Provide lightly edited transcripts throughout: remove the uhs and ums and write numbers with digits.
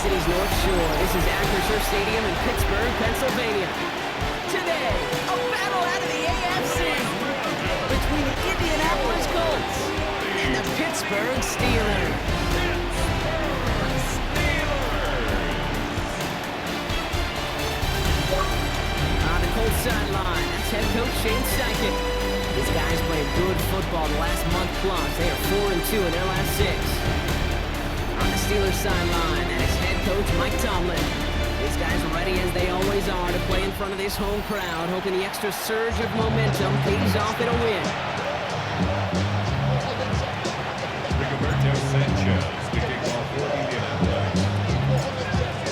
City's North Shore. This is Acrisure Stadium in Pittsburgh, Pennsylvania. Today, a battle out of the AFC between the Indianapolis Colts and the Pittsburgh Steelers. On the Colts sideline, that's head coach Shane Steichen. These guys played good football the last month plus. They are 4-2 in their last 6. On the Steelers sideline, that is head coach Mike Tomlin. These guys are ready as they always are to play in front of this home crowd, hoping the extra surge of momentum pays off in a win.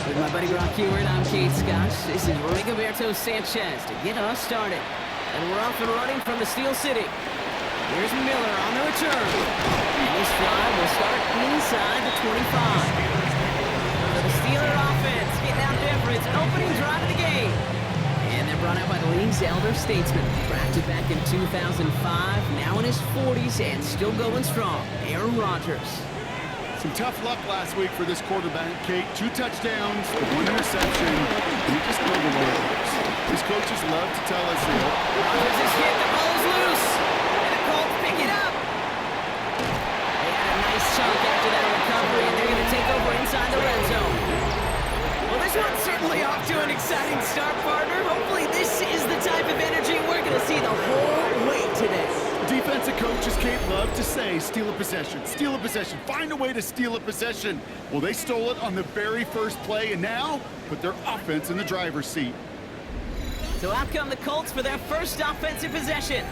With my buddy Brock Heward, I'm Kate Scott. This is Rigoberto Sanchez to get us started. And we're off and running from the Steel City. Here's Miller on the return. And this drive will start inside the 25. So the Steeler offense getting out there for its opening drive of the game. And they're brought out by the league's elder statesman. Drafted back in 2005, now in his 40s and still going strong. Aaron Rodgers. Some tough luck last week for this quarterback, Kate. 2 touchdowns, 1 interception. We just know the way it works. These coaches love to tell us that. Rodgers is hit, the ball is loose. And the Colts pick it up. They had a nice chunk after that recovery, and they're going to take over inside the red zone. Well, this one's certainly off to an exciting start, partner. Hopefully this is the type of energy we're going to see the whole way today. Defensive coaches, Kate, love to say, steal a possession, find a way to steal a possession. Well, they stole it on the very first play, and now put their offense in the driver's seat. So out come the Colts for their first offensive possession.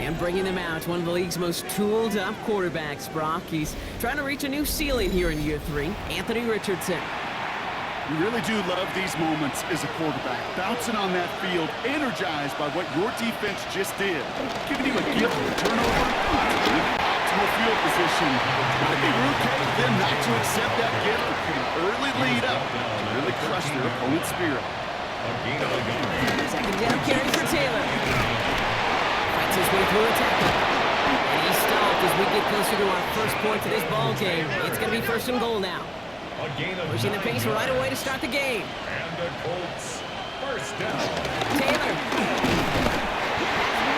And bringing them out, one of the league's most tooled-up quarterbacks, Brock. He's trying to reach a new ceiling here in year 3, Anthony Richardson. You really do love these moments as a quarterback. Bouncing on that field, energized by what your defense just did. Giving you a gift of turnover, optimal field position. Might be rude of them not to accept that gift and put an early lead up to really crush their opponent's spirit. Second down carry for Taylor. Fights his way through a tackle. And he's stopped as we get closer to our first point to this ball game. It's going to be 1st and goal now. Pushing the pace right away to start the game. And the Colts, first down. Taylor.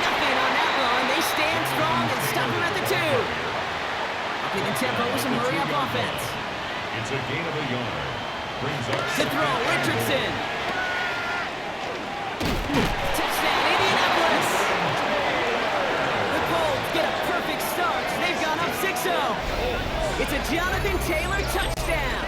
Nothing on that run. They stand strong and stop him at the 2. Upping the tempo with some hurry-up offense. It's a gain of a yard. Brings up To throw, Richardson. Touchdown, Indianapolis. The Colts get a perfect start. They've gone up 6-0. It's a Jonathan Taylor touchdown.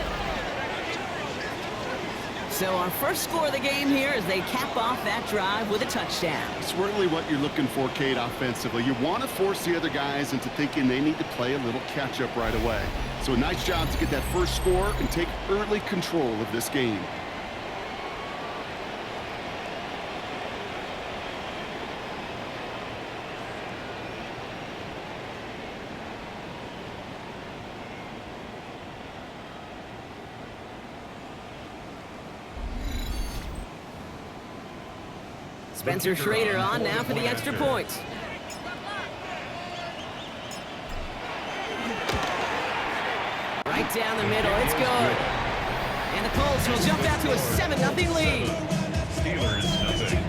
So our first score of the game here as they cap off that drive with a touchdown. It's really what you're looking for, Kate, offensively. You want to force the other guys into thinking they need to play a little catch-up right away. So a nice job to get that first score and take early control of this game. Spencer Schrader on now for the extra point. Right down the middle, it's good. And the Colts will jump out to a 7-0 lead. Steelers, nothing.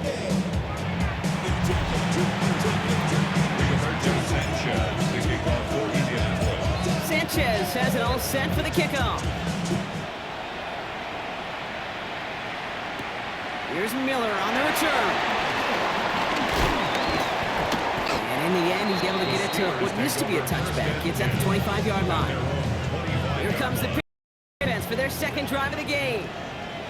Rigoberto Sanchez, the kickoff for Indianapolis. Sanchez has it all set for the kickoff. Here's Miller on the return. And in the end, he's able to get it to what used to be a touchback. It's at the 25-yard line. Here comes the defense for their second drive of the game.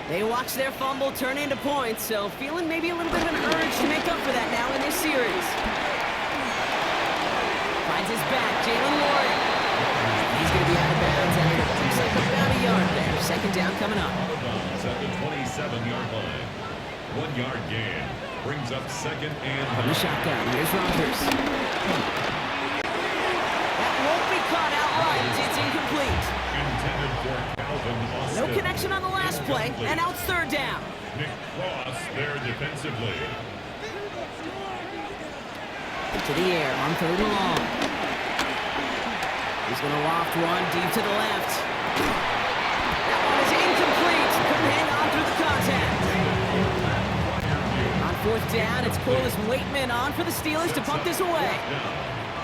They watch their fumble turn into points, so feeling maybe a little bit of an urge to make up for that now in this series. Finds his back, Jalen Warren. He's going to be out of bounds at looks like about a yard there. Second down coming up. At the 27-yard line. 1-yard gain. Brings up second and On the shotgun, here's Rodgers. That won't be caught outright. It's incomplete. intended for Calvin Austin. No connection on the last play, and now it's 3rd down. Nick Cross there defensively. To the air on 3rd and long. He's going to loft one deep to the left. That one is incomplete. fourth down. It's Corliss Waitman on for the Steelers to punt this away.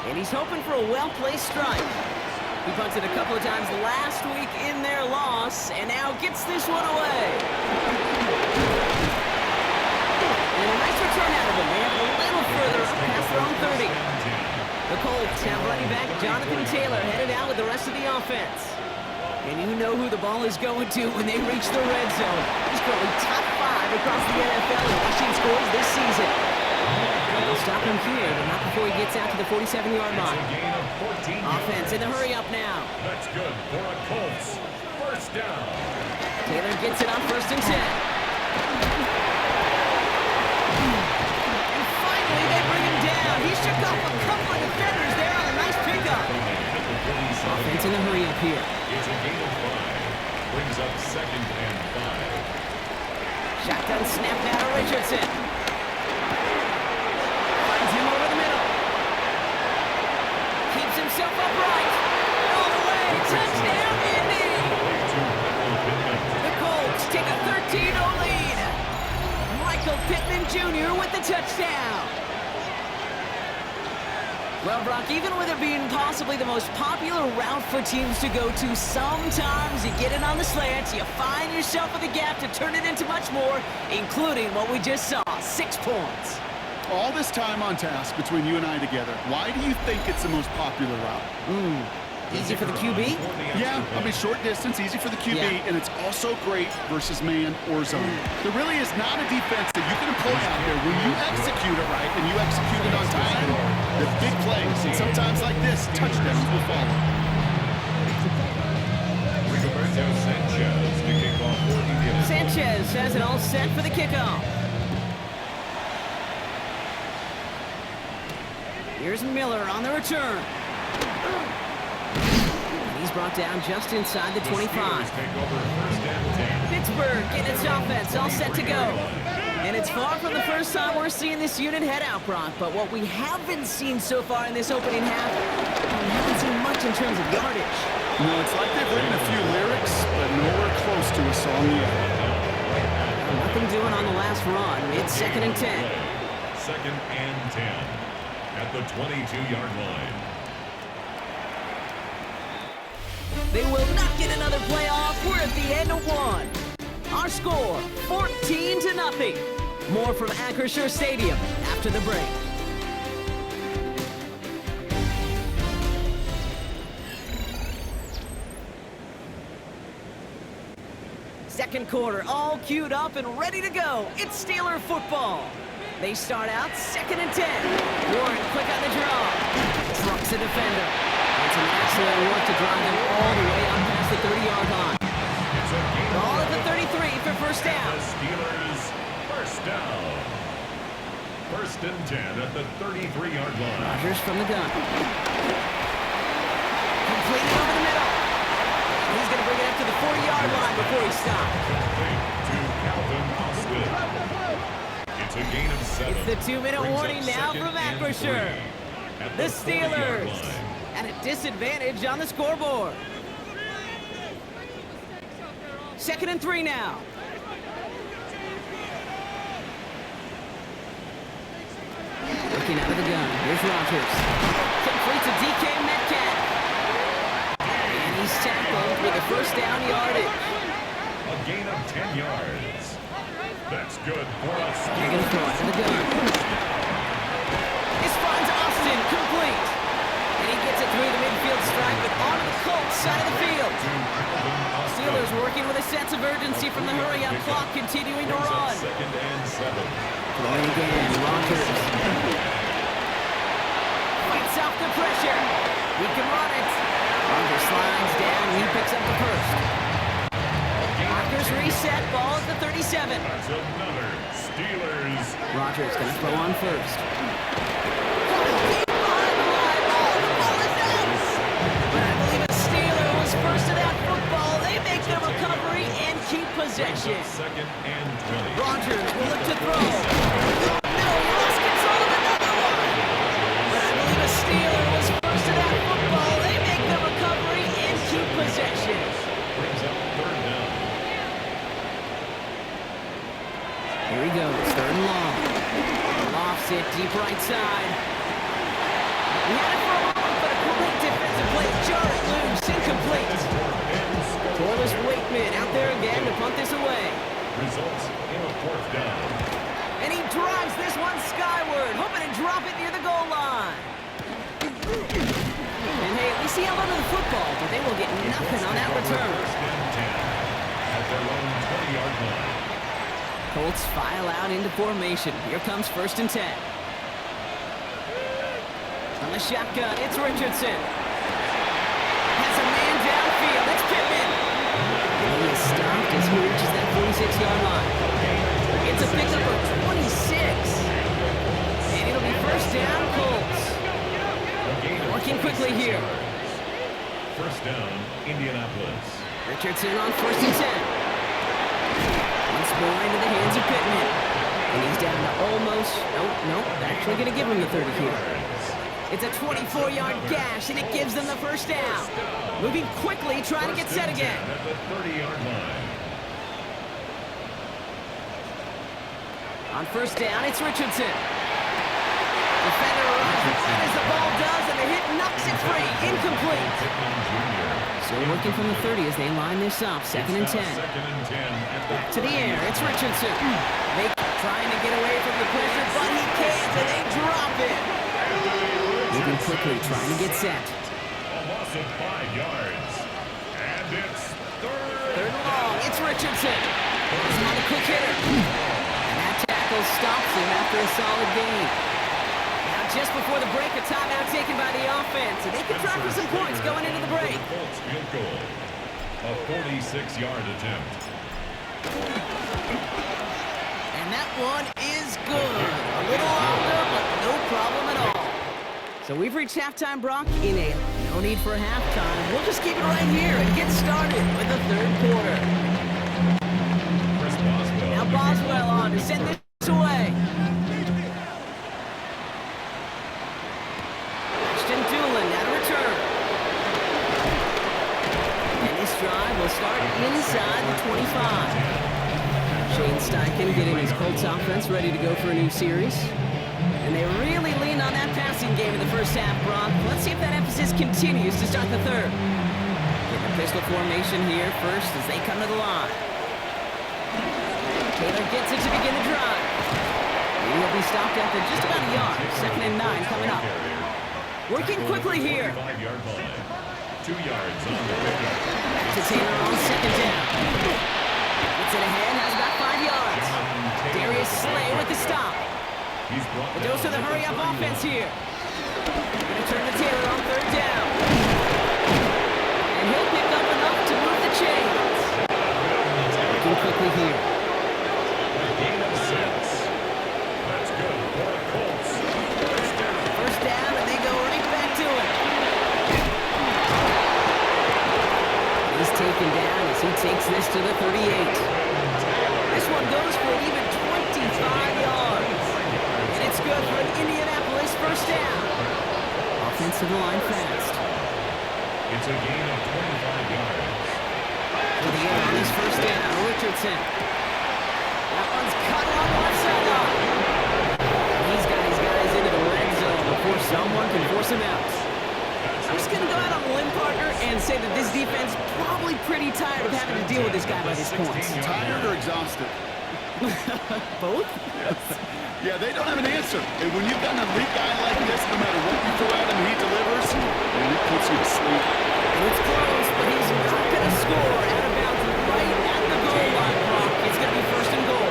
And he's hoping for a well-placed strike. He punted a couple of times last week in their loss, and now gets this one away. And a nice return out of him. They have a little further past their own 30. The Colts have running back Jonathan Taylor headed out with the rest of the offense. And you know who the ball is going to when they reach the red zone. He's currently top 5 across the NFL in rushing scores this season. They'll stop him here, but not before he gets out to the 47-yard line. Offense in the hurry up now. That's good for a Colts. First down. Taylor gets it on 1st and 10. And finally, they bring him down. He shook off a couple of defenders there on a nice pickup. Offense in the hurry up here. It's a gain of 5. Brings up 2nd and 5. Shotgun snap now to Richardson. Finds him over the middle. Keeps himself upright. All the way. Touchdown, Indy. The Colts take a 13-0 lead. Michael Pittman Jr. with the touchdown. Well, Brock, even with it being possibly the most popular route for teams to go to, sometimes you get it on the slants, you find yourself with a gap to turn it into much more, including what we just saw, 6 points. All this time on task between you and I together, why do you think it's the most popular route? Easy for the QB? Yeah, I mean, short distance, easy for the QB, Yeah. and it's also great versus man or zone. There really is not a defense that you can employ out here when you execute it right and you execute it on time. The big plays, and sometimes like this, touchdowns will follow. Rigoberto Sanchez to kick off for the Steelers. Sanchez has it all set for the kickoff. Here's Miller on the return. He's brought down just inside the 25. Steelers take over 1st and 10. Pittsburgh getting its offense all set to go. And it's far from the first time we're seeing this unit head out, Brock. But what we haven't seen so far in this opening half, we haven't seen much in terms of yardage. No, it's like they've written a few lyrics, but nowhere close to a song yet. Nothing doing on the last run. It's 2nd and 10. 2nd and 10 at the 22-yard line. They will not get another playoff. We're at the end of 1. Our score, 14-0. More from Acrisure Stadium after the break. Second quarter, all queued up and ready to go. It's Steeler football. They start out 2nd and 10. Warren quick on the draw. Trucks the defender. And some excellent work to drive them all the way up past the 30-yard line. Ball at the 33 for first down. The Steelers first down. 1st and 10 at the 33-yard line. Rodgers from the gun. Completed over the middle. He's going to bring it up to the 40-yard line before he stops. To Calvin Austin. It's a gain of 7. It's the 2-minute Brings warning up now 2nd from and Acrisure. 3 at The 40-yard Steelers line. at a disadvantage on the scoreboard. 2nd and 3 now. Looking out of the gun. Here's Rodgers. Complete to DK Metcalf. And he's tackled with a first down yardage. A gain of 10 yards. That's good for us. They're going to throw out of the gun. This finds Austin complete. And he gets it through the midfield strike, but onto the Colts side of the field. Steelers working with a sense of urgency from the hurry-up clock, continuing to run. 2nd and 7. Throwing again, Rodgers. Fights off the pressure. He can run it. Rodgers slides down, he picks up the first. Rodgers reset, ball at the 37. That's another Steelers. Rodgers going to throw on first. But I believe a Steeler was first to that football. They make the recovery and keep possession. 2nd and 20. Rodgers will look to throw. No, he lost control of another one. But I believe a Steeler was first to that football. They make the recovery and keep possession. Brings up 3rd down. Here he goes, 3rd and long. He had it for a moment, but a great defensive play jarred it loose, incomplete. Corliss Wakeman out there again to punt this away. Results in a 4th down. And he drives this one skyward, hoping to drop it near the goal line. And hey, at least he held onto the football, but they will get nothing on that return. 1st and 10 at their own 20-yard line. Colts file out into formation. Here comes 1st and 10. On the shotgun, it's Richardson. Has a man downfield. It's Pittman. And he is stopped as he reaches that 46-yard line. It's a pickup of 26. And it'll be 1st down, Colts. Working quickly here. 1st down, Indianapolis. Richardson on 1st and 10. Once more into the hands of Pittman. And he's down to almost, nope, they're actually going to give him the 30 here. It's a 24-yard gash, and it gives them the 1st down. Moving quickly, trying to get set again. At the 30-yard line. On 1st down, it's Richardson. Defender runs right as the ball does, and the hit knocks it free. Incomplete. So working from the 30 as they line this up. 2nd and 10. Back to the air. It's Richardson. They trying to get away from the pressure, but he can't, and they drop it. Moving quickly, trying to get set. A loss of 5 yards. And it's 3rd and long. It's Richardson. He's not a quick hitter. And that tackle stops him after a solid gain. Now, just before the break, a timeout taken by the offense. And they can try for some points going into the break. Colts field goal. A 46-yard attempt. And that one is good. A little longer, but no problem at all. So we've reached halftime, Brock, in a no need for a halftime. We'll just keep it right here and get started with the 3rd quarter. Chris Boswell. Now Boswell on to send this away. Ashton Doolin now to return. And this drive will start inside the 25. Shane Steichen getting his Colts offense ready to go for a new series. And they really lean on that passing game in the 1st half, Brock. Let's see if that emphasis continues to start the 3rd. Getting a pistol formation here first as they come to the line. Taylor gets it to begin the drive. He'll be stopped after just about a yard. 2nd and 9 coming up. Working quickly here. 5-yard line. 2 yards on the pickup. Back to Taylor on 2nd down. Gets it ahead, has about 5 yards. Darius Slay with the stop. The dose of the hurry-up offense here. Going to turn to Taylor on 3rd down. And he'll pick up enough to move the chains. Working quickly here. A gain of 6. That's good for the Colts. 1st down, and they go right back to it. He's taken down as he takes this to the 38. This one goes for even 25 yards. It's good for an Indianapolis 1st down. Offensive line fast. It's a gain of 25 yards. To the air on this 1st down, Richardson. That one's cut on the left sideline. He's got his guys into the red zone before someone can force him out. I'm just going to go out on a limb, partner, and say that this defense is probably pretty tired of having to deal with this guy by this point. Tired or exhausted? Both? Yes. Yeah, they don't have an answer. And when you've got an elite guy like this, no matter what you throw at him, he delivers, and it puts you to sleep. And it's close, but he's not going to score out of bounds right at the goal line, Brock. It's going to be 1st and goal.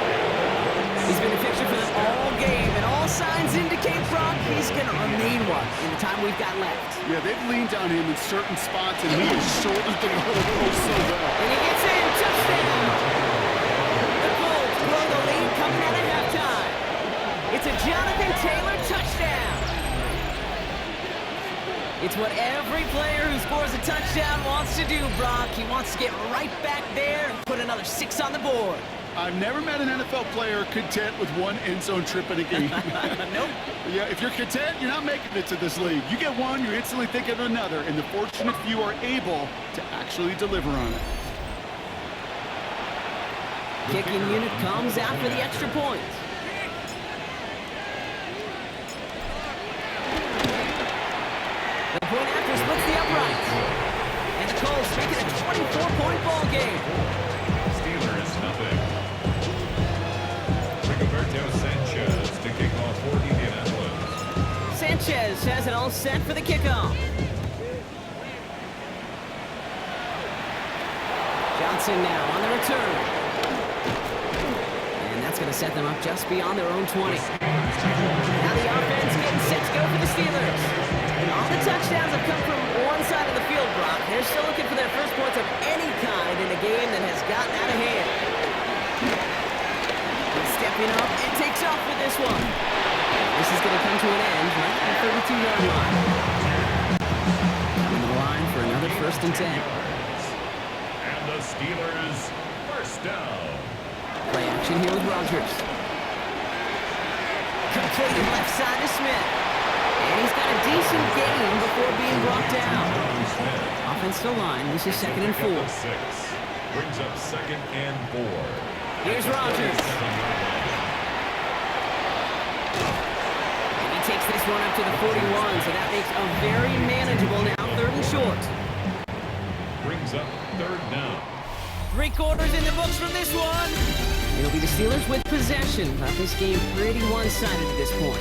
He's been a fixture for them all game, and all signs indicate, Brock, he's going to remain one in the time we've got left. Yeah, they've leaned on him in certain spots, and he has shouldered the road so well. And he gets in, touchdown! The Colts blow the lead coming out of halftime. It's a Jonathan Taylor touchdown. It's what every player who scores a touchdown wants to do, Brock. He wants to get right back there and put another 6 on the board. I've never met an NFL player content with one end zone trip in a game. Nope. Yeah, if you're content, you're not making it to this league. You get one, you instantly think of another, and the fortunate few are able to actually deliver on it. Kicking unit comes out for the extra point. The point after splits the uprights. And the Colts make it a 24-point ball game. Steelers nothing. Rigoberto Sanchez to kick off for Indianapolis. Sanchez has it all set for the kickoff. Johnson now on the return. And that's going to set them up just beyond their own 20. Now the offense getting set to go for the Steelers. And all the touchdowns have come from one side of the field, Brock. They're still looking for their first points of any kind in a game that has gotten out of hand. He's stepping up and takes off with this one. This is going to come to an end right at the 32-yard line. Coming to the line for another 1st and 10. And the Steelers first down. Play action here with Rodgers. Completed left side to Smith. And he's got a decent gain before being brought down. Offense to line. This is 2nd and 4. Brings up 2nd and 4. Here's Rodgers. And he takes this one up to the 41, so that makes a very manageable now 3rd and short. Brings up 3rd down. 3 quarters in the books from this one. It'll be the Steelers with possession, but this game pretty one-sided at this point.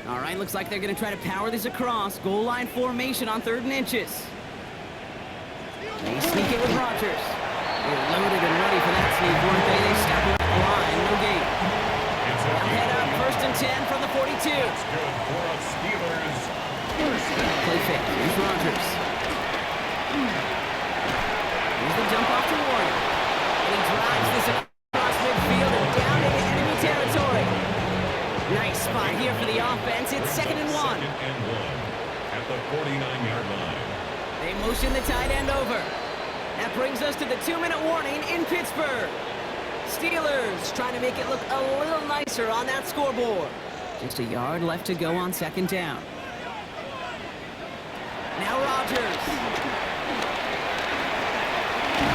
All right, looks like they're going to try to power this across. Goal line formation on 3rd and inches. They sneak it with Rodgers. They're loaded and ready for that sneak, weren't they? They stop him at the line. No gain. They'll head up 1st and 10 from the 42. It's good for a Steelers. Play fake. Here's Rodgers. Here's the jump off to Warren. And he drives this across midfield and down into enemy territory. Nice spot here for the offense. It's 2nd and 1. 2nd and 1 at the 49-yard line. They motion the tight end over. That brings us to the 2-minute warning in Pittsburgh. Steelers trying to make it look a little nicer on that scoreboard. Just a yard left to go on 2nd down. Now Rodgers.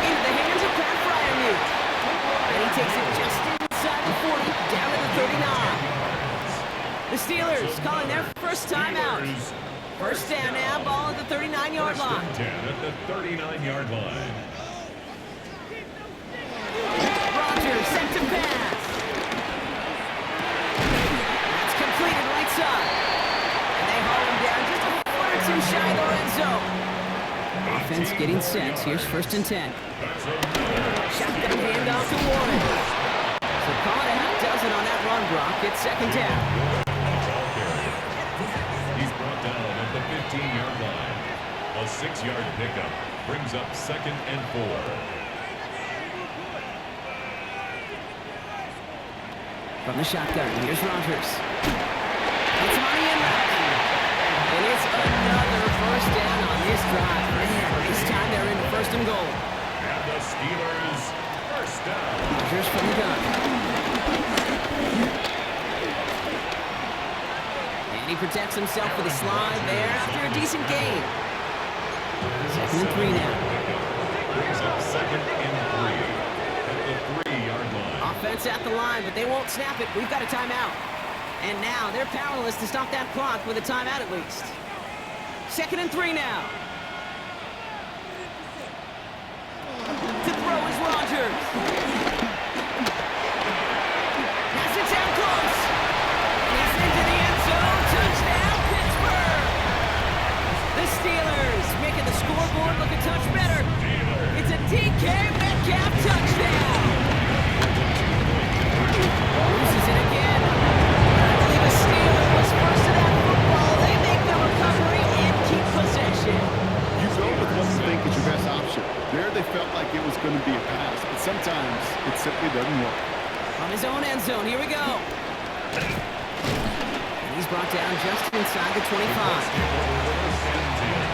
Into the hands of Pat Fryermuth. And he takes it just inside the 40, down to the 39. The Steelers calling their first timeout. 1st down now, ball at the 39-yard line. 1st and 10 at the 39-yard line. Rodgers sent to pass. That's completed right side. And they haul him down just a foot or 2 shy of the red zone. Offense getting set. Here's 1st and 10. Shotgun handoff to Warren. So call it a half dozen on that run block. It's 2nd down. He's brought down at the 15-yard line. A 6-yard pickup brings up 2nd and 4. From the shotgun, here's Rodgers. It's money in left. And it's another 1st down on this drive. Man, this time they're into 1st and goal. And the Steelers first down. Rodgers from the gun. He protects himself with a slide there after a decent gain. 2nd and 3 now. Brings up 2nd and 3 at the 3-yard line. Offense at the line, but they won't snap it. We've got a timeout. And now they're powerless to stop that clock with a timeout at least. 2nd and 3 now. To throw is Rodgers. Pass it down close. He's into the end zone. Touchdown, Pittsburgh! The Steelers making the scoreboard look a touch better. It's a DK Metcalf touchdown. Loses it again. I believe a Steeler was first to that football. They make the recovery and keep possession. You go with what you think is your best option. There they felt like it was going to be a pass, but sometimes it simply doesn't work. On his own end zone, here we go. He's brought down just inside the 25.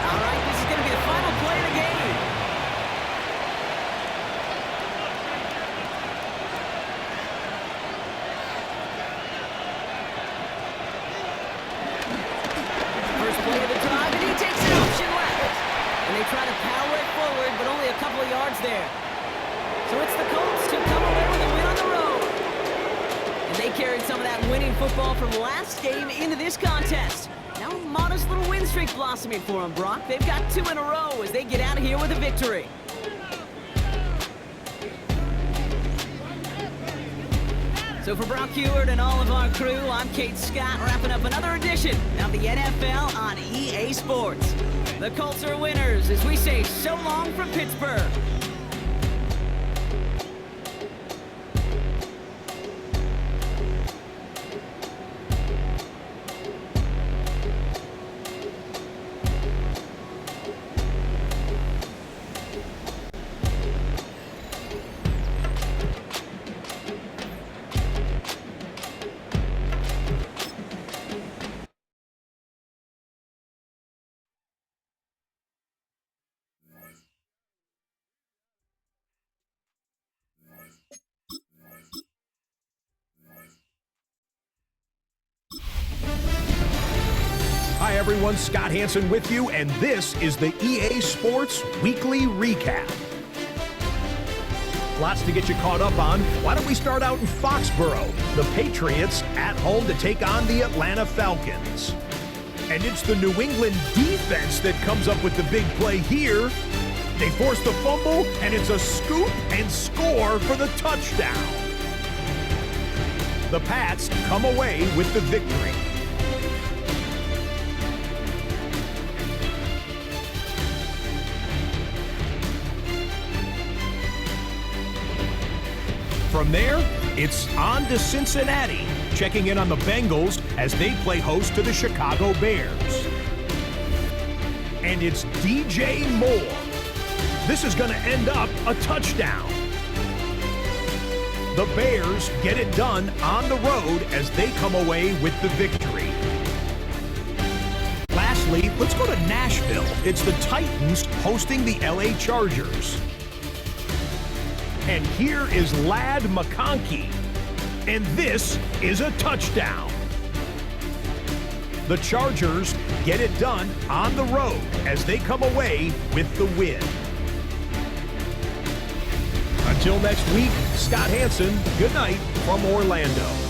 All right, this is going to be the final play of the game. there. So it's the Colts to come away with a win on the road. And they carried some of that winning football from last game into this contest. Now a modest little win streak blossoming for them, Brock. They've got 2 in a row as they get out of here with a victory. So for Brock Heward and all of our crew, I'm Kate Scott, wrapping up another edition of the NFL on EA Sports. The Colts are winners as we say so long from Pittsburgh. Hi everyone, Scott Hansen with you, and this is the EA Sports Weekly Recap. Lots to get you caught up on. Why don't we start out in Foxborough? The Patriots at home to take on the Atlanta Falcons. And it's the New England defense that comes up with the big play here. They force the fumble, and it's a scoop and score for the touchdown. The Pats come away with the victory. From there, it's on to Cincinnati, checking in on the Bengals as they play host to the Chicago Bears. And it's DJ Moore. This is going to end up a touchdown. The Bears get it done on the road as they come away with the victory. Lastly, let's go to Nashville. It's the Titans hosting the LA Chargers. And here is Ladd McConkey. And this is a touchdown. The Chargers get it done on the road as they come away with the win. Until next week, Scott Hansen, good night from Orlando.